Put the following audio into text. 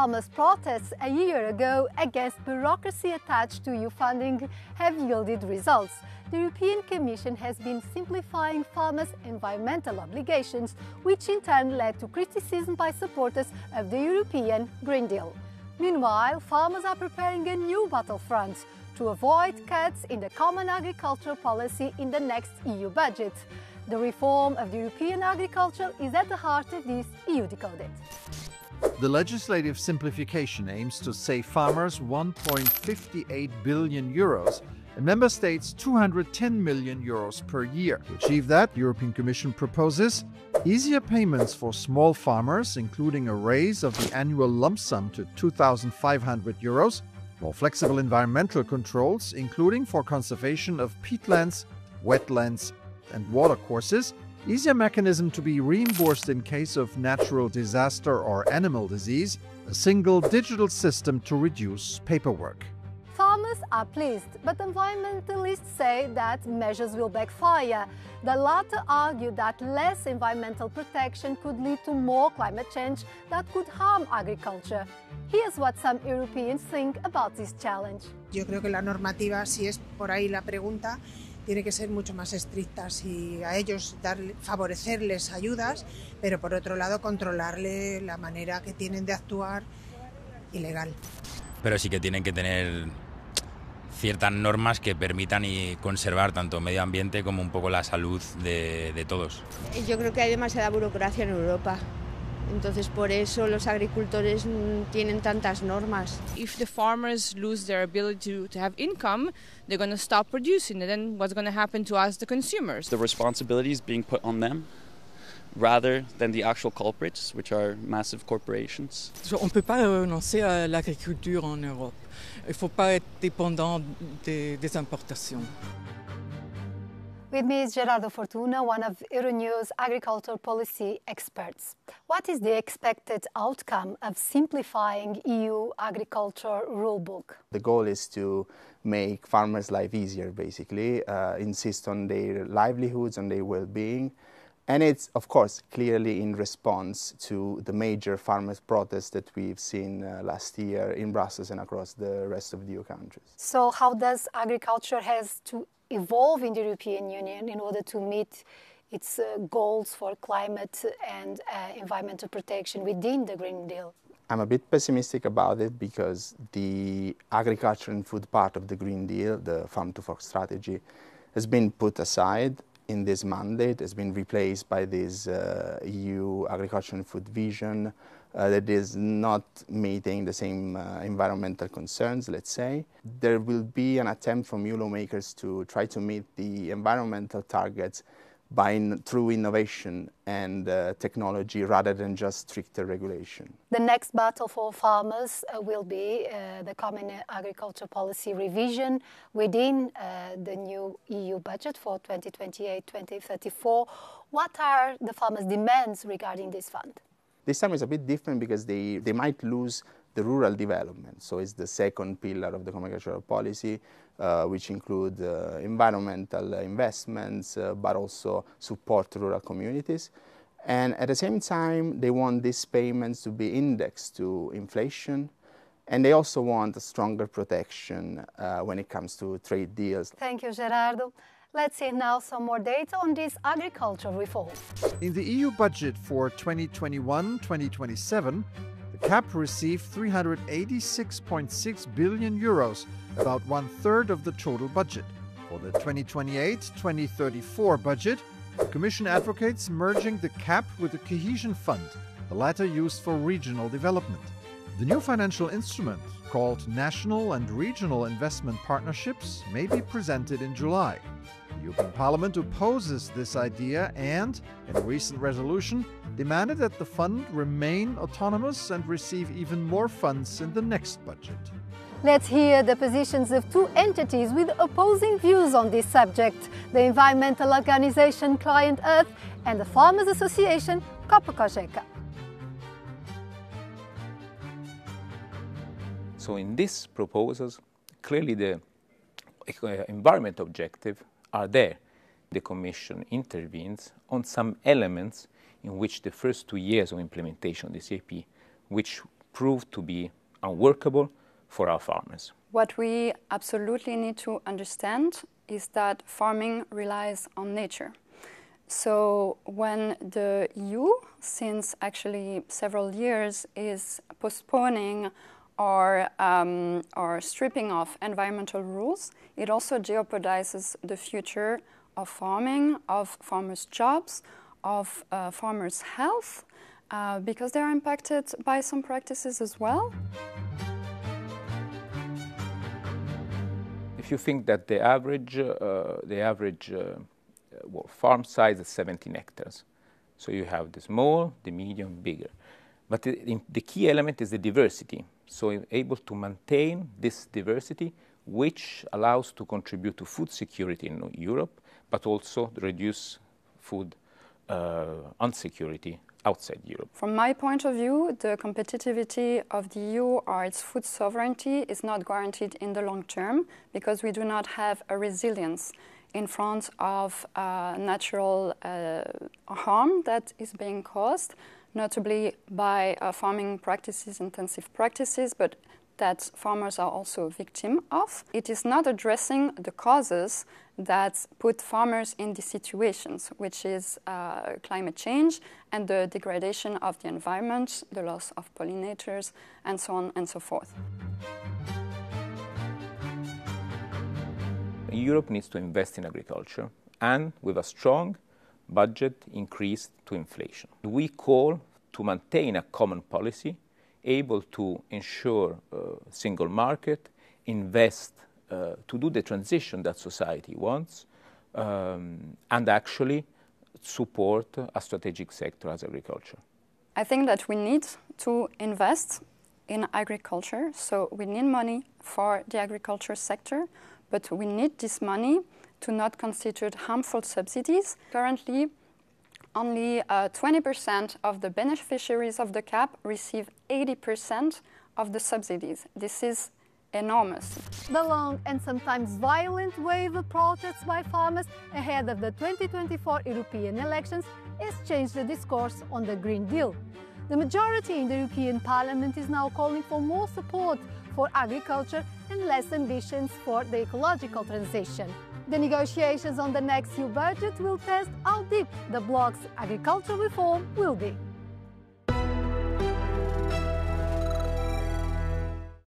farmers' protests a year ago against bureaucracy attached to EU funding have yielded results. The European Commission has been simplifying farmers' environmental obligations, which in turn led to criticism by supporters of the European Green Deal. Meanwhile, farmers are preparing a new battlefront to avoid cuts in the common agricultural policy in the next EU budget. The reform of the European agriculture is at the heart of this EU Decoded. The legislative simplification aims to save farmers 1.58 billion euros and member states 210 million euros per year. To achieve that, the European Commission proposes easier payments for small farmers, including a raise of the annual lump sum to 2,500 euros, more flexible environmental controls, including for conservation of peatlands, wetlands, and watercourses, easier mechanism to be reimbursed in case of natural disaster or animal disease, a single digital system to reduce paperwork. Farmers are pleased, but environmentalists say that measures will backfire. The latter argue that less environmental protection could lead to more climate change that could harm agriculture. Here's what some Europeans think about this challenge. Yo creo que la normativa, si es por ahí la pregunta, tiene que ser mucho más estrictas y a ellos favorecerles ayudas, pero por otro lado controlarle la manera que tienen de actuar ilegal. Pero sí que tienen que tener ciertas normas que permitan y conservar tanto el medio ambiente como un poco la salud de todos. Yo creo que hay demasiada burocracia en Europa. Entonces, por eso los agricultores tienen tantas normas. If the farmers lose their ability to have income, they're going to stop producing, and then what's going to happen to us, the consumers? The responsibility is being put on them rather than the actual culprits, which are massive corporations. On ne peut pas renoncer à l'agriculture en Europe. Il ne faut pas être dépendant des importations. With me is Gerardo Fortuna, one of Euronews agriculture policy experts. What is the expected outcome of simplifying EU agriculture rulebook? The goal is to make farmers' life easier, basically, insist on their livelihoods and their well-being. And it's, of course, clearly in response to the major farmers' protests that we've seen last year in Brussels and across the rest of the EU countries. So how does agriculture has to evolve in the European Union in order to meet its goals for climate and environmental protection within the Green Deal? I'm a bit pessimistic about it because the agriculture and food part of the Green Deal, the Farm to Fork strategy, has been put aside in this mandate, has been replaced by this EU agriculture and food vision that is not meeting the same environmental concerns, let's say. There will be an attempt from EU lawmakers to try to meet the environmental targets through innovation and technology rather than just stricter regulation. The next battle for farmers will be the Common Agriculture Policy revision within the new EU budget for 2028-2034. What are the farmers' demands regarding this fund? This time is a bit different because they might lose the rural development. So it's the second pillar of the common agricultural policy, which include environmental investments, but also support to rural communities. And at the same time, they want these payments to be indexed to inflation. And they also want a stronger protection when it comes to trade deals. Thank you, Gerardo. Let's see now some more data on this agricultural reform. In the EU budget for 2021-2027, the CAP received 386.6 billion euros, about one-third of the total budget. For the 2028-2034 budget, the Commission advocates merging the CAP with the Cohesion Fund, the latter used for regional development. The new financial instrument, called National and Regional Investment Partnerships, may be presented in July. The European Parliament opposes this idea and, in a recent resolution, demanded that the fund remain autonomous and receive even more funds in the next budget. Let's hear the positions of two entities with opposing views on this subject, the environmental organization Client Earth and the Farmers Association Copa-Cogeca. So in these proposals, clearly the environment objective are there. The Commission intervenes on some elements in which the first 2 years of implementation of the CAP, which proved to be unworkable for our farmers. What we absolutely need to understand is that farming relies on nature. So when the EU, since actually several years, is postponing or stripping off environmental rules, it also jeopardizes the future of farming, of farmers' jobs, of farmers' health, because they are impacted by some practices as well. If you think that the average farm size is 17 hectares, so you have the small, the medium, bigger. But the key element is the diversity. So you're able to maintain this diversity, which allows to contribute to food security in Europe, but also reduce food insecurity outside Europe. From my point of view, the competitivity of the EU or its food sovereignty is not guaranteed in the long term because we do not have a resilience in front of natural harm that is being caused, notably by farming practices, intensive practices, but that farmers are also victims of. It is not addressing the causes that put farmers in these situations, which is climate change and the degradation of the environment, the loss of pollinators, and so on and so forth. Europe needs to invest in agriculture and with a strong budget increase to inflation. We call to maintain a common policy able to ensure a single market, invest to do the transition that society wants, and actually support a strategic sector as agriculture. I think that we need to invest in agriculture, so we need money for the agriculture sector, but we need this money to not constitute harmful subsidies. Currently, only 20% of the beneficiaries of the CAP receive 80% of the subsidies. This is enormous. The long and sometimes violent wave of protests by farmers ahead of the 2024 European elections has changed the discourse on the Green Deal. The majority in the European Parliament is now calling for more support for agriculture and less ambitions for the ecological transition. The negotiations on the next EU budget will test how deep the bloc's agricultural reform will be.